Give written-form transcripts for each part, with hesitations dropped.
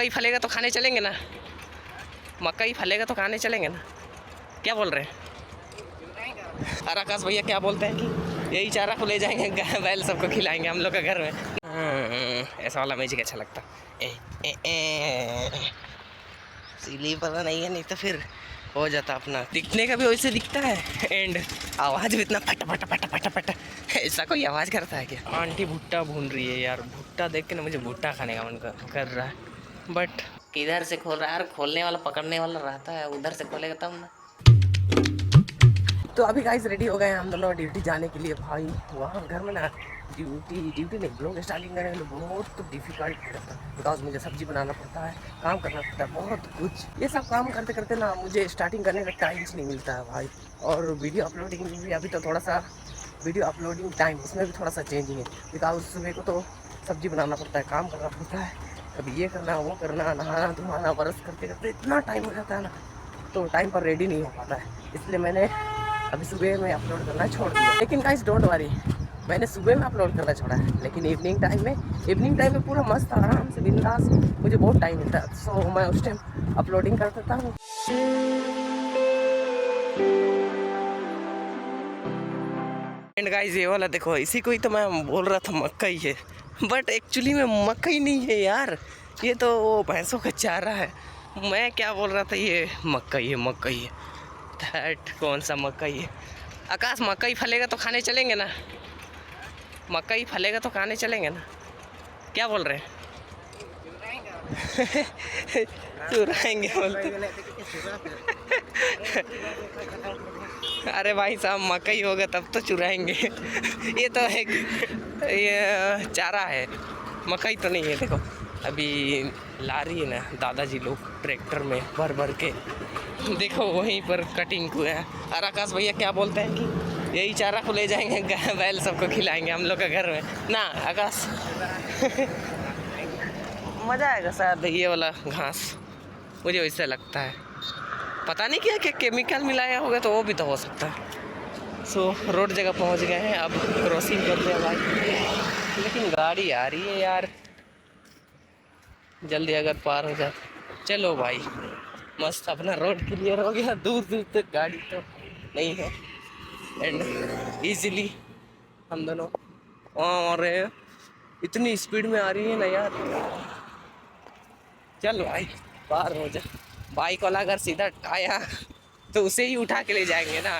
मकई फलेगा तो खाने चलेंगे ना, मकई फलेगा तो खाने चलेंगे ना, क्या बोल रहे हैं? और आकाश भैया क्या बोलते हैं कि यही चारा को ले जाएंगे बैल सबको खिलाएंगे हम लोग के घर में। ऐसा वाला म्यूजिक अच्छा लगता इसीलिए पता नहीं है, नहीं तो फिर हो जाता अपना। दिखने का भी वैसे दिखता है एंड आवाज़ भी इतना फटा फटा फटा फटा फटा, ऐसा कोई आवाज़ करता है क्या? आंटी भुट्टा भून रही है यार, भुट्टा देख के ना मुझे भुट्टा खाने का मन कर रहा है, बट किधर से खोल रहा है यार? खोलने वाला पकड़ने वाला रहता है, उधर से खोलेगा तब ना। तो अभी गाइस रेडी हो गए हैं हम दोनों ड्यूटी जाने के लिए। भाई वहाँ घर में ना ड्यूटी नहीं, ब्लॉग स्टार्टिंग करने के लिए बहुत डिफिकल्ट रहता है, बिकॉज मुझे सब्जी बनाना पड़ता है, काम करना पड़ता है, बहुत कुछ। ये सब काम करते करते ना मुझे स्टार्टिंग करने का टाइम नहीं मिलता है भाई। और वीडियो अपलोडिंग में भी अभी तो थोड़ा सा वीडियो अपलोडिंग टाइम उसमें भी थोड़ा सा चेंजिंग है, बिकॉज सुबह को तो सब्जी बनाना पड़ता है, काम करना पड़ता है, कभी ये करना वो करना, नहाना धोना बरस करते करते इतना टाइम हो जाता है ना, तो टाइम पर रेडी नहीं हो पाता है। इसलिए मैंने अभी सुबह में अपलोड करना छोड़ दिया। लेकिन गाइस डोंट वरी, मैंने सुबह में अपलोड करना छोड़ा है, लेकिन इवनिंग टाइम में पूरा मस्त आराम से बिंदास मुझे बहुत टाइम मिलता है, सो मैं उस टाइम अपलोडिंग कर देता हूँ। एंड गाइस ये वाला देखो, इसी को ही तो मैं बोल रहा था मकई है, बट एक्चुअली में मकई नहीं है यार, ये तो वो भैंसों का चारा है। मैं क्या बोल रहा था, ये मकई है, मकई है। दैट कौन सा मकई है? आकाश मकई फलेगा तो खाने चलेंगे ना, मकई फलेगा तो खाने चलेंगे ना, क्या बोल रहे हैं? चुराएंगे बोलते। अरे भाई साहब मकई होगा तब तो चुराएंगे। ये तो एक ये चारा है, मकई तो नहीं है। देखो अभी ला रही है ना दादाजी लोग ट्रैक्टर में भर भर के, देखो वहीं पर कटिंग हुआ है। और आकाश भैया क्या बोलते हैं कि यही चारा को ले जाएंगे बैल सबको खिलाएंगे हम लोग के घर में ना आकाश। मज़ा आएगा शायद ये वाला घास, मुझे वैसे लगता है। पता नहीं क्या क्या केमिकल मिलाया होगा, तो वो भी तो हो सकता है। सो रोड जगह पहुंच गए हैं, अब क्रॉसिंग करते हैं भाई, लेकिन गाड़ी आ रही है यार, जल्दी अगर पार हो जाए। चलो भाई मस्त अपना रोड क्लियर हो गया, दूर दूर तक गाड़ी तो नहीं है एंड इजीली हम दोनों वहाँ आ रहे हैं। इतनी स्पीड में आ रही है ना यार, चल भाई पार हो जा। बाइक वाला अगर सीधा आया तो उसे ही उठा के ले जाएंगे ना।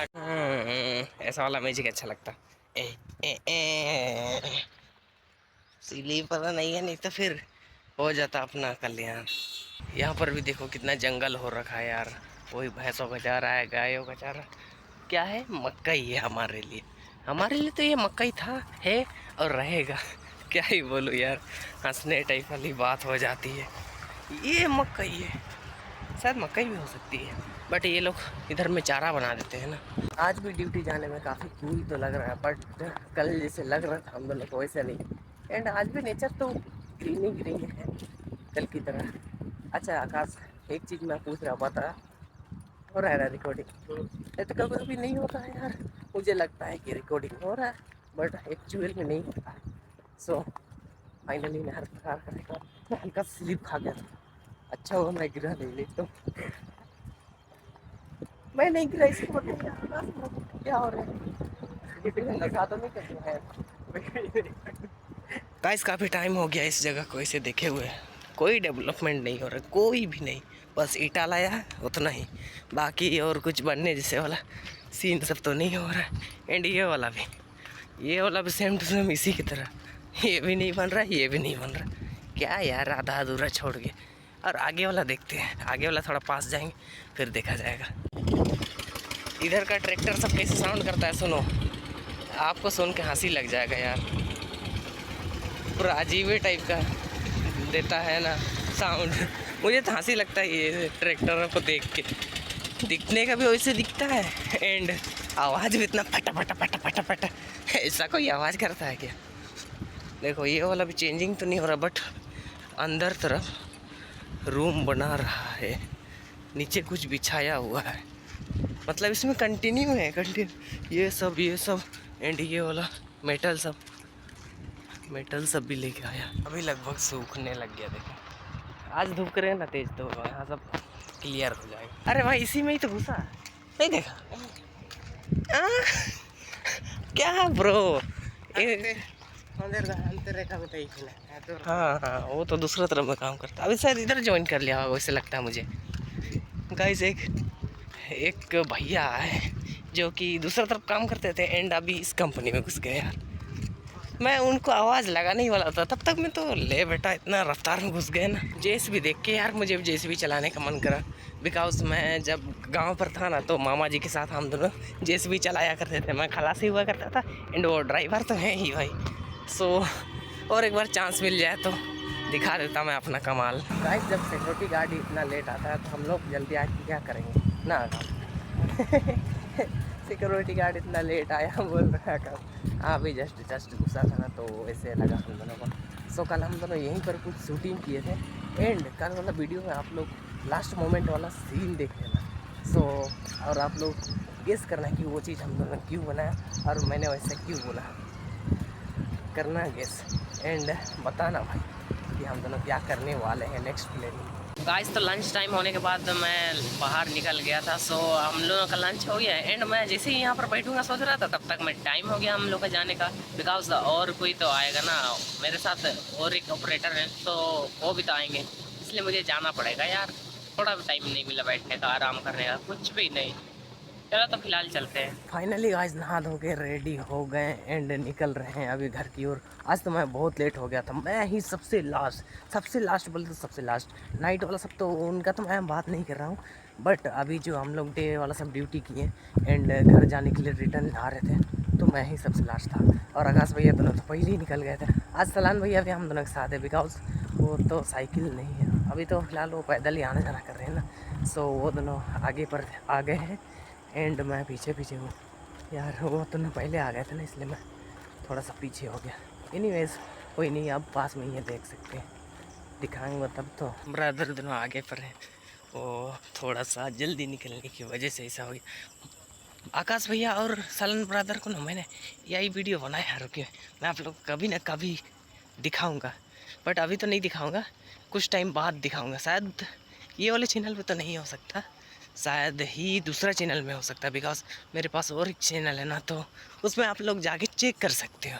ऐसा वाला म्यूजिक अच्छा लगता इसीलिए पता नहीं है, नहीं तो फिर हो जाता अपना कल्याण। यहाँ पर भी देखो कितना जंगल हो रखा है यार, वही भैंसों का चारा है, गायों का चारा क्या है, मकई है हमारे लिए। हमारे लिए तो ये मकई था, है और रहेगा। क्या ही बोलूँ यार, हंसने टाइप वाली बात हो जाती है। ये मकई है, शायद मकई भी हो सकती है, बट ये लोग इधर में चारा बना देते हैं ना। आज भी ड्यूटी जाने में काफ़ी कूल तो लग रहा है, बट कल जैसे लग रहा था हम दोनों को वैसे नहीं। एंड आज भी नेचर तो ग्रीन ही ग्रीन है कल की तरह। अच्छा आकाश, एक चीज़ मैं पूछ रहा, पता हो रहा है ना रिकॉर्डिंग? ये तो कभी कभी नहीं होता है यार, मुझे लगता है कि रिकॉर्डिंग हो रहा है बट एक्चुअल में नहीं होता है। सो फाइनली मैं हर प्रकार करेगा, मैं हल्का स्लिप खा गया था। अच्छा हुआ मैं गिरा नहीं, नहीं तो मैं नहीं गिरा। इसको क्या हो रहा है? गाइस काफ़ी टाइम हो गया इस जगह को इसे देखे हुए, कोई डेवलपमेंट नहीं हो रहा, कोई भी नहीं, बस ईटा लाया है उतना ही, बाकी और कुछ बनने जैसे वाला सीन सब तो नहीं हो रहा है। एंड ये वाला भी सेम टू सेम इसी की तरह, ये भी नहीं बन रहा, ये भी नहीं बन रहा। क्या यार आधा अधूरा छोड़ के। और आगे वाला देखते हैं, आगे वाला थोड़ा पास जाएंगे फिर देखा जाएगा। इधर का ट्रैक्टर सब कैसे साउंड करता है सुनो, आपको सुन के हंसी लग जाएगा यार, पूरा अजीब टाइप का देता है ना साउंड। मुझे तो हंसी लगता है ये ट्रैक्टरों को देख के, दिखने का भी वैसे दिखता है एंड आवाज़ भी इतना फटा फटा फटा फटा फटा, ऐसा कोई आवाज़ करता है क्या? देखो ये वाला भी चेंजिंग तो नहीं हो रहा, बट अंदर तरफ रूम बना रहा है, नीचे कुछ बिछाया हुआ है, मतलब इसमें कंटिन्यू है, कंटिन्यू ये सब एंड ये वाला मेटल सब भी लेके आया। अभी लगभग सूखने लग गया, देखो आज धूप करे ना तेज तो यहाँ सब क्लियर हो जाएगा। अरे भाई इसी में ही तो घुसा, नहीं देखा? क्या ब्रो, हाँ हाँ वो तो दूसरा तरफ में काम करता है। अभी शायद इधर ज्वाइन कर लिया होगा वैसे लगता है मुझे। गाइस एक भैया है जो कि दूसरा तरफ काम करते थे एंड अभी इस कंपनी में घुस गए यार। मैं उनको आवाज़ लगाने ही वाला था तब तक मैं तो ले बेटा इतना रफ्तार में घुस गए ना। जेसीबी देख के यार मुझे जेसीबी चलाने का मन करा, बिकॉज मैं जब गांव पर था ना तो मामा जी के साथ हम दोनों जेसीबी चलाया करते थे। मैं खलासी हुआ करता था एंड वो ड्राइवर तो है ही भाई। सो और एक बार चांस मिल जाए तो दिखा देता मैं अपना कमाल। गाइस जब सिक्योरिटी गार्ड इतना लेट आता है तो हम लोग जल्दी आके क्या करेंगे ना। सिक्योरिटी गार्ड इतना लेट आया बोल रहा है अभी जस्ट घुसा था ना तो ऐसे लगा हम दोनों को। सो कल हम दोनों यहीं पर कुछ शूटिंग किए थे एंड कल वाला वीडियो में आप लोग लास्ट मोमेंट वाला सीन देख लेना। सो और आप लोग गेस करना कि वो चीज़ हम दोनों क्यों बनाया और मैंने वैसे क्यों बोला, करना गेस एंड बताना भाई कि हम दोनों क्या करने वाले हैं नेक्स्ट प्लानिंग। गाइस तो लंच टाइम होने के बाद मैं बाहर निकल गया था। सो हम लोगों का लंच हो गया एंड मैं जैसे ही यहाँ पर बैठूंगा सोच रहा था तब तक मैं टाइम हो गया हम लोग का जाने का, बिकॉज और कोई तो आएगा ना मेरे साथ, और एक ऑपरेटर है तो वो भी तो आएंगे, इसलिए मुझे जाना पड़ेगा यार। थोड़ा भी टाइम नहीं मिला बैठने का, आराम करने का, कुछ भी नहीं। चलो तो फिलहाल चलते हैं। फाइनली गाइस नहा धो के रेडी हो गए एंड निकल रहे हैं अभी घर की ओर। आज तो मैं बहुत लेट हो गया था, मैं ही सबसे लास्ट बोले तो सबसे लास्ट। नाइट वाला सब तो उनका तो मैं बात नहीं कर रहा हूँ, बट अभी जो हम लोग डे वाला सब ड्यूटी किए एंड घर जाने के लिए रिटर्न आ रहे थे तो मैं ही सबसे लास्ट था। और आकाश भैया दोनों तो पहले ही निकल गए थे। आज सलान भैया भी हम दोनों के साथ है, बिकॉज वो तो साइकिल नहीं है अभी तो फिलहाल, वो पैदल ही आना जाना कर रहे हैं ना। सो वो दोनों आगे पर आ गए हैं एंड मैं पीछे हूँ यार। वो तो ना पहले आ गए थे ना इसलिए मैं थोड़ा सा पीछे हो गया। एनीवेज कोई नहीं, अब पास में ही है, देख सकते हैं, दिखाएंगे तब तो। ब्रदर दोनों आगे पर हैं, वो थोड़ा सा जल्दी निकलने की वजह से ऐसा हो गया। आकाश भैया और सलन ब्रदर को ना मैंने यही वीडियो बनाया, रुकिए मैं आप लोग कभी ना कभी दिखाऊँगा, बट अभी तो नहीं दिखाऊँगा, कुछ टाइम बाद दिखाऊँगा। शायद ये वाले चैनल पर तो नहीं हो सकता, शायद ही दूसरा चैनल में हो सकता है, बिकॉज मेरे पास और एक चैनल है ना तो उसमें आप लोग जाके चेक कर सकते हो।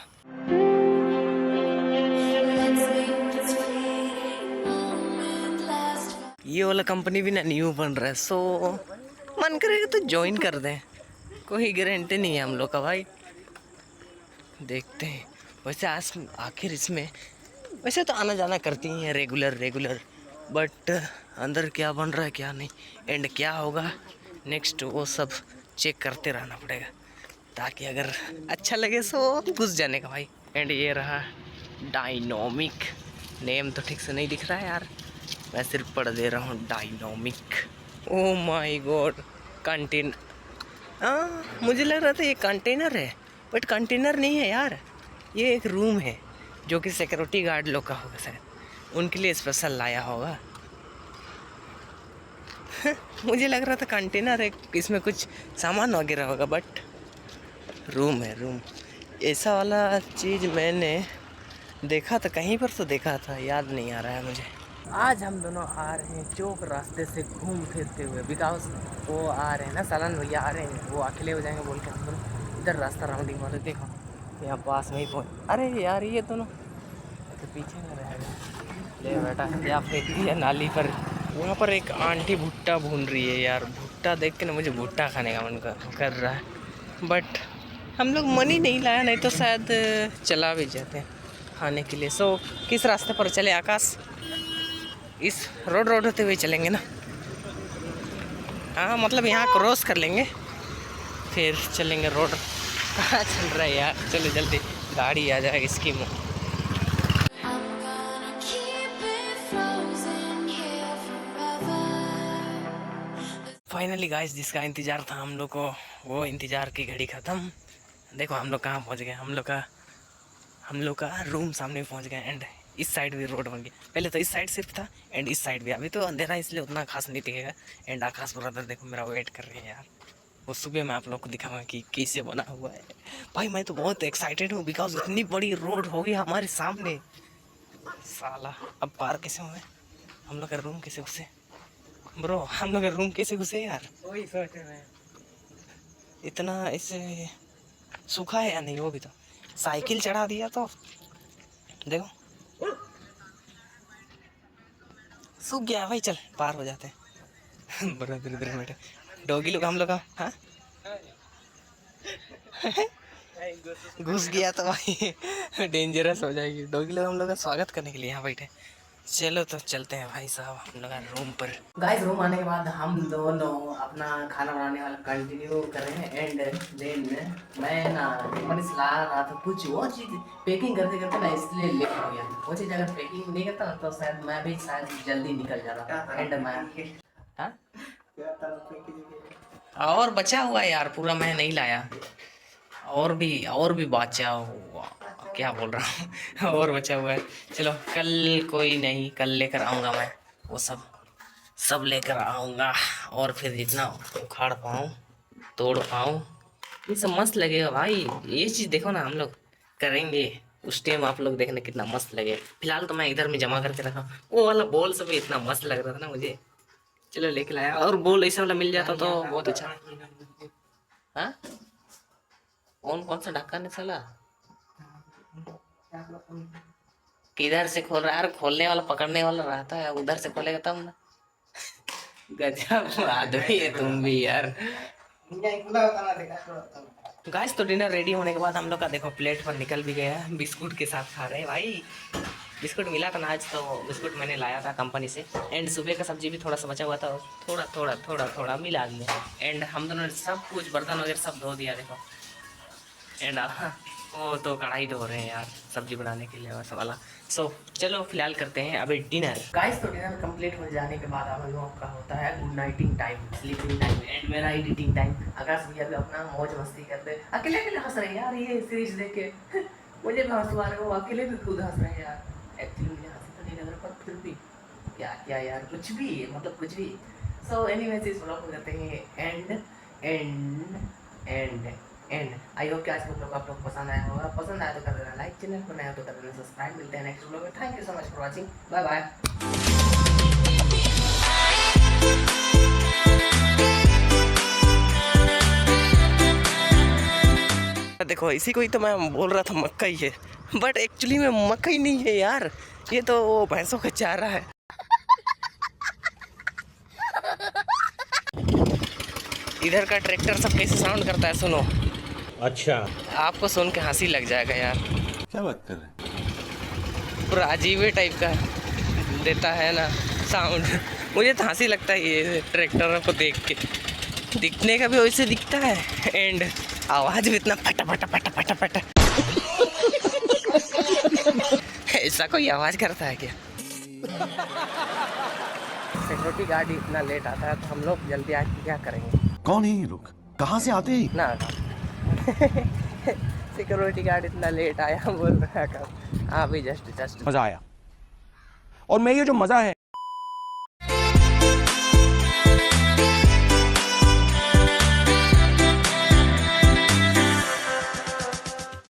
ये वाला कंपनी भी ना न्यू बन रहा है, सो मन करेगा तो ज्वाइन कर दें, कोई गारंटी नहीं है हम लोग का भाई, देखते हैं। वैसे आज आखिर इसमें वैसे तो आना जाना करती हैं रेगुलर, बट अंदर क्या बन रहा है क्या नहीं एंड क्या होगा नेक्स्ट वो सब चेक करते रहना पड़ेगा, ताकि अगर अच्छा लगे तो घुस जाने का भाई। एंड ये रहा डायनोमिक, नेम तो ठीक से नहीं दिख रहा है यार, मैं सिर्फ पढ़ दे रहा हूँ डायनोमिक। ओ माय गॉड, कंटेनर, हाँ मुझे लग रहा था ये कंटेनर है, बट कंटेनर नहीं है यार, ये एक रूम है जो कि सिक्योरिटी गार्ड लोग का होगा, शायद उनके लिए स्पेशल लाया होगा। मुझे लग रहा था कंटेनर है, इसमें कुछ सामान वगैरह होगा, बट रूम है रूम। ऐसा वाला चीज़ मैंने देखा था कहीं पर, तो देखा था, याद नहीं आ रहा है मुझे। आज हम दोनों आ रहे हैं चौक रास्ते से घूम फिरते हुए, बिकॉज वो आ रहे हैं ना, सलन भैया आ रहे हैं, वो अकेले हो जाएंगे बोल के हम दोनों इधर रास्ता राउंडिंग वाले, देखो यहाँ पास में ही पहुँच। अरे यार ये दोनों तो पीछे में रहेगा, ले बेटा क्या फेंक दिया नाली पर। वहाँ पर एक आंटी भुट्टा भून रही है यार, भुट्टा देख के ना मुझे भुट्टा खाने का मन कर रहा है, बट हम लोग मन ही नहीं लाया, नहीं तो शायद चला भी जाते हैं खाने के लिए। सो किस रास्ते पर चले आकाश? इस रोड होते हुए चलेंगे ना, हाँ मतलब यहाँ क्रॉस कर लेंगे फिर चलेंगे रोड। कहाँ चल रहा है यार, चलो जल्दी गाड़ी आ जाए इसकी मुँह। फाइनली गाइस जिसका इंतज़ार था हम लोग को, वो इंतज़ार की घड़ी ख़त्म। देखो हम लोग कहाँ पहुँच गए, हम लोग का रूम सामने पहुँच गए एंड इस साइड भी रोड बन गई। पहले तो इस साइड सिर्फ था एंड इस साइड भी, अभी तो अंधेरा इसलिए उतना खास नहीं दिखेगा। एंड आकाश ब्रदर देखो मेरा वेट कर रही है यार, वो सुबह मैं आप लोग को दिखाऊंगा कि कैसे बना हुआ है। भाई मैं तो बहुत एक्साइटेड हूँ, बिकॉज इतनी बड़ी रोड होगी हमारे सामने। साला अब पार कैसे हुए, हम लोग का रूम कैसे घुसे ब्रो, हम लोग का रूम कैसे घुसे यार? वही सोच रहे हैं। इतना इसे सूखा है या नहीं? वो भी तो साइकिल चढ़ा दिया तो देखो सूख गया भाई। चल पार हो जाते हैं। बड़ा धीरे धीरे बैठे डॉगी लोग हम लोग का। हाँ घुस गया तो भाई डेंजरस हो जाएगी। डॉगी लोग हम लोग का स्वागत करने के लिए यहाँ बैठे। चलो तो चलते हैं भाई साहब हम लोग रूम पर। गाइस रूम आने के बाद हम दोनों अपना खाना बनाने वाला कंटिन्यू कर रहे हैं। एंड देन मैं ना मैंने सलाह रहा था कुछ वो चीज़ पैकिंग करते करते ना इसलिए लेट हो गया। वो चीज़ अगर पैकिंग नहीं करता ना तो शायद मैं भी शायद जल्दी निकल जाता। एंड मैं हाँ और बचा हुआ है यार पूरा, मैं नहीं लाया। और भी बचा हुआ, क्या बोल रहा हूँ और बचा हुआ है। चलो कल कोई नहीं, कल लेकर आऊँगा मैं वो सब लेकर आऊँगा। और फिर जितना उखाड़ पाऊँ तोड़ पाऊँ ये सब मस्त लगेगा भाई। ये चीज़ देखो ना हम लोग करेंगे उस टाइम, आप लोग देखना कितना मस्त लगे। फिलहाल तो मैं इधर में जमा करके रखा। वो वाला बॉल सब इतना मस्त लग रहा था ना मुझे। चलो लेके लाया। और बॉल ऐसा वाला मिल जाता तो बहुत अच्छा। हाँ कौन सा ढक्कन है साला? किधर से खोल रहा है यार? खोलने वाला पकड़ने वाला रहता है, उधर से खोलेगा तब ना। गजब आदमी है तुम भी यार। गाइस तो डिनर रेडी होने के बाद हम लोग का देखो प्लेट पर निकल भी गया है। बिस्कुट के साथ खा रहे हैं भाई। बिस्कुट मिला था ना आज, तो बिस्कुट मैंने लाया था कंपनी से। एंड सुबह का सब्जी भी थोड़ा सा बचा हुआ था, थोड़ा मिला दिया। एंड हम दोनों ने सब कुछ बर्तन वगैरह सब धो दिया देखो। एंड वो तो कढ़ाई धो रहे हैं यार सब्जी बनाने के लिए वैसा वाला। सो चलो फिलहाल करते हैं अभी डिनर। गाइस तो डिनर कंप्लीट हो जाने के बाद हम लोगों का होता है good नाइटिंग time, sleeping time and मेरा एडिटिंग टाइम। आकाश भैया भी अपना मौज मस्ती करते अकेले अकेले हंस रहे हैं यार ये सीरीज देख के। मुझे भी हंसू आ रहा है, वो अकेले भी खुद हंस रहे हैं यार। एक्चुअली मुझे हंसी तो नहीं लग रहा पर फिर भी क्या यार कुछ भी मतलब कुछ भी। सो एनीवेज इस व्लॉग को करते हैं एंड आई होप कि आज के ब्लॉग आप लोग पसंद आया होगा। पसंद आया तो कर देना लाइक, चैनल को नया हो तो कर देना सब्सक्राइब। मिलते हैं नेक्स्ट ब्लॉग में। Thank you so much for watching, bye bye. देखो इसी को ही तो मैं बोल रहा था मक्कई है, बट एक्चुअली में मक्कई नहीं है यार, ये तो वो भैंसों का चारा है। इधर का ट्रैक्टर सब कैसे साउंड करता है सुनो। अच्छा आपको सुन के हंसी लग जाएगा यार। क्या बात कर रहे हैं? पूरा अजीबे टाइप का देता है ना साउंड। मुझे तो हंसी लगता है ये ट्रैक्टरों को देख के। दिखने का भी वैसे दिखता है एंड आवाज़ भी इतना फटा फटा फटा फटा फटा। ऐसा कोई आवाज़ करता है क्या? सिक्योरिटी गार्ड इतना लेट आता है तो हम लोग जल्दी आके क्या करेंगे? कौन है ये लोग? कहाँ से आते हैं? ना सिक्योरिटी गार्ड इतना लेट आया बोल रहा है। हाँ भी जस्ट मजा आया और मैं ये जो मजा है